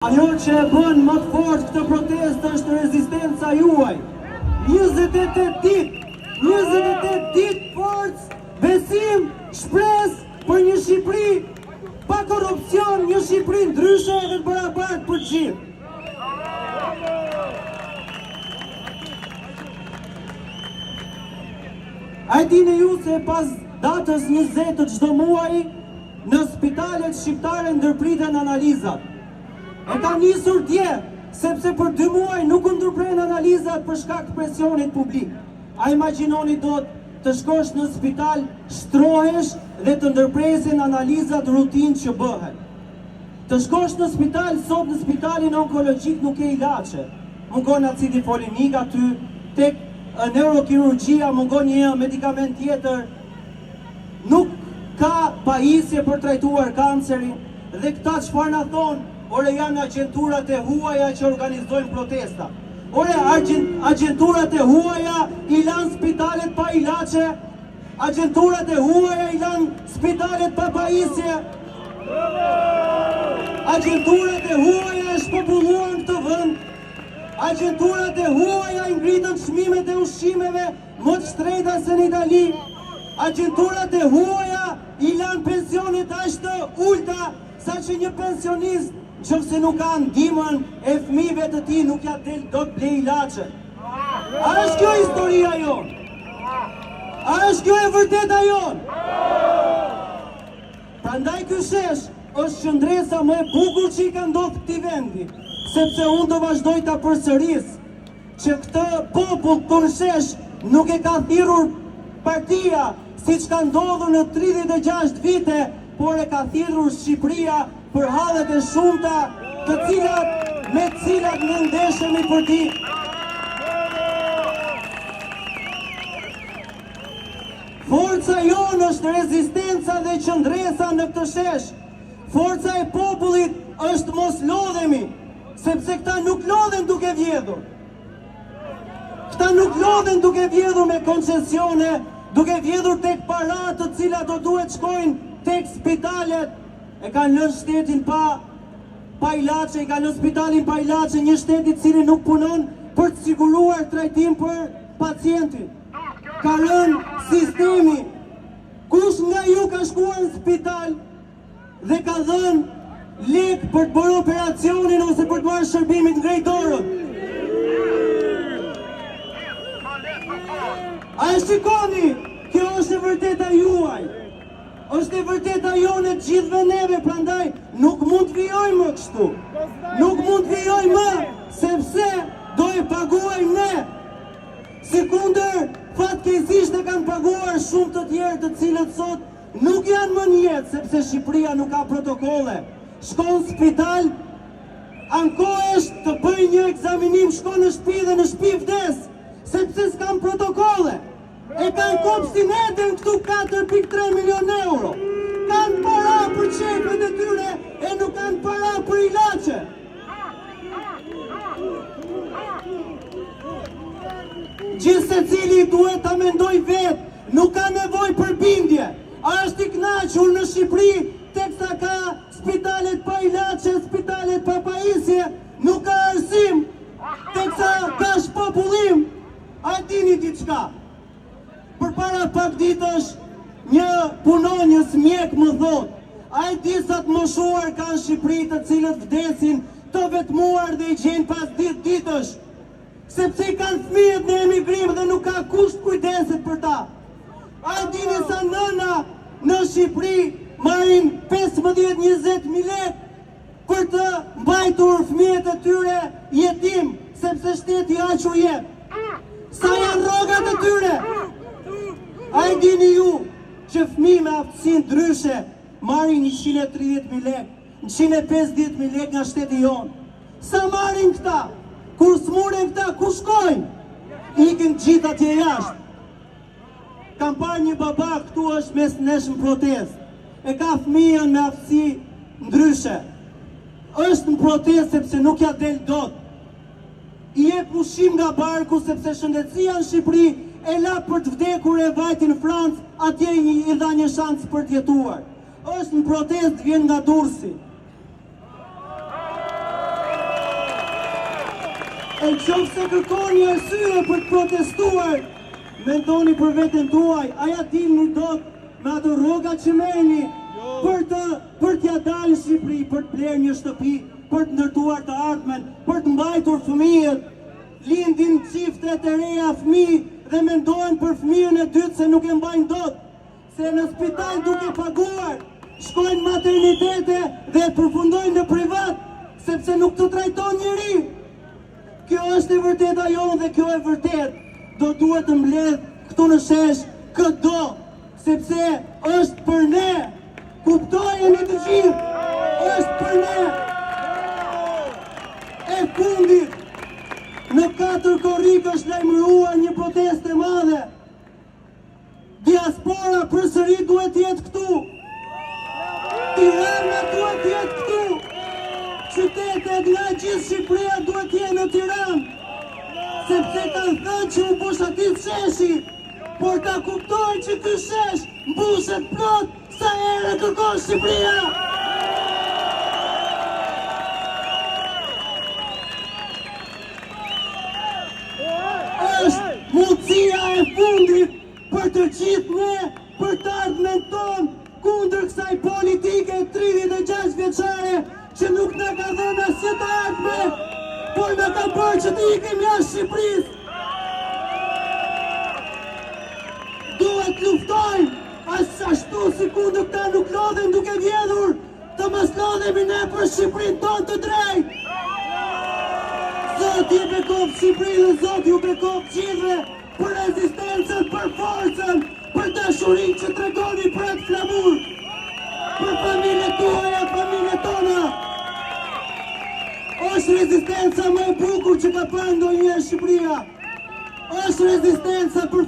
Ajo që e bën më të fortë këtë protestë është rezistenca juaj. 28 ditë forcë, besim, shpresë për një Shqipëri pa korrupsion, një Shqipëri ndryshe dhe të barabartë për të gjithë. A dini ju se pas datës 20 të çdo muaji në spitalet shqiptare ndërpriten analizat? E ka nisur dje, sepse për 2 muaj nuk u ndërpren analizat për shkak të presionit publik. A imagjinoni do të shkosh në spital, shtrohesh dhe të ndërpresin analizat rutin që bëhen. Të shkosh në spital, sot në spitalin onkologjik nuk e ilaçe. Mungon acidi folimik aty, tek neurokirurgjia mungon një medikament tjetër. Nuk ka pajisje për trajtuar kancerin dhe këta çfarë na thonë? Ore janë agenturat e huaja që organizojnë protesta. Ore agenturat e huaja i lanë spitalet pa ilaçe. Agenturat e huaja i lanë spitalet pa pajisje. Agenturat e huaja e shpopulluan këtë vend. Agenturat e huaja i ngritën çmimet e ushqimeve më të shtrejta se në Itali. Agenturat e huaja i lanë pensionet aq të ulta sa që një pensionist nëse nuk ka ndihmën e fëmijëve të tij nuk ja del dot ble ilaçe. A është kjo historia jonë? A është kjo e vërteta jonë? Prandaj ky shesh është qëndresa më e bukur që i ka ndodhur këtij vendi, sepse unë do vazhdoj ta përsëris që këtë popull ton shesh nuk e ka thirrur partia siç ka ndodhur në 36 vite, por e ka thirrur Shqipëria për hallet e shumta me të cilat ne ndeshemi për ti. Forca jonë është rezistenca dhe qëndresa në këtë shesh. Forca e popullit është mos lodhemi, sepse këta nuk lodhen duke vjedhur. Këta nuk lodhen duke vjedhur me koncesione, duke vjedhur tek para të cilat do duhet shkojnë tek spitalet. E kanë lënë shtetin pa ilaçe, i kanë lënë spitalin pa ilaçe, një shteti i cili nuk punon për të siguruar trajtim për pacientin. Ka rënë sistemi. Kush nga ju ka shkuar në spital dhe ka dhënë lekë për të bërë operacionin ose për të marrë shërbimin drejt dorën? A e shikoni? Kjo është e vërteta juaj. Është e vërteta jonë të gjithëve neve, prandaj nuk mund të vijojmë më kështu. Nuk mund të vijojmë më, sepse do e paguajmë ne. Sekundër, fatkeqësisht e kanë paguar shumë të tjerë të cilët sot nuk janë më në jetë, sepse Shqipëria nuk ka protokolle. Shkon në spital, ankohesh të bëj një ekzaminim, shkon në shtëpi dhe në shtëpi vdes, sepse s'kan protokolle. E kanë kopsin edhen këtu 4.3 milion euro. Kanë para për qepet e tyre e nuk kanë para për ilaçe. Gjithë se cili duhet ta mendoj vetë, nuk ka nevoj për bindje. A është i kënaqur në Shqipëri, teksa ka spitalet pa ilaçe, spitalet pa pajisje, nuk ka arsim, teksa ka shpopullim. A dini diçka? Për para pak ditësh, një punonjës mjek më thot, a e di sa të moshuar kanë Shqipëri të cilët vdesin të vetmuar dhe i gjenë pas 10 ditësh, sepse i kanë fëmijët në emigrim dhe nuk ka kusht kujdeset për ta. A e dini sa nëna në Shqipëri marrin 15-20.000 lekë për të mbajtur fëmijët e tyre jetim, sepse shteti aq u jep. Sa janë rrogat e tyre? A e dini ju që fëmijë me aftësi ndryshe marrin 130.000 lekë, 150.000 lekë nga shteti jonë? Sa marrin këta? Kur smuren këta, ku shkojnë? Ikin gjithë atje jashtë. Kam parë një baba këtu është mes nesh në protest. E ka fëmijën me aftësi ndryshe. Është në protest sepse nuk ja del dot. I jep ushqim nga barku sepse shëndetësia në Shqipëri e la për të vdekur e vajti në Francë, atje i dha një shansë për të jetuar. Është në protest, vjen nga Durrësi. E qoftë se kërkoni arsye për të protestuar, mendoni për veten tuaj, a ja dilni dot me ato rroga që merrni për t'ja dalë në Shqipëri, për të blerë një shtëpi, për të ndërtuar të ardhmen, për të mbajtur fëmijët, lindin çiftet e reja fëmijë dhe mendojnë për fëmijën e dytë se nuk e mbajnë dot, se në spital duke paguar, shkojnë maternitete dhe përfundojnë në privat, sepse nuk të trajton njëri. Kjo është e vërteta jonë dhe kjo e vërtet do duhet të mbledh këtu në shesh këdo, sepse është për ne, kuptojeni të gjithë, është për ne. E fundit, në 4 korrik është lajmëruar një protestë e madhe. Diaspora përsëri duhet jetë këtu. Tirana duhet jetë këtu. Qytetet nga gjithë Shqipëria duhet jenë në Tiranë, sepse kanë thënë që u boshatit sheshi, por ta kuptojnë që ky shesh mbushet plot sa herë kërkon Shqipëria. Është mundësia e fundit për të gjithë ne, për të ardhmen tonë, kundër kësaj politike 36 vjeçare që nuk në ka dhënë asnjë të ardhme, por në ka bërë që të ikim jashtë Shqipërisë. Duhet luftojmë, ashtu si kundër këta nuk lodhen duke vjedhur, të mos lodhemi ne për Shqipërinë tonë të drejtë. Zoti ju bekov Shqipërinë dhe Zoti ju bekov gjithëve për rezistencën, për forcën, për dashurinë që tregoni për atë flamur, për familjet tuaja, familjet tona. Është rezistenca më e bukur që ka parë ndonjëherë Shqipëria. Është rezistenca për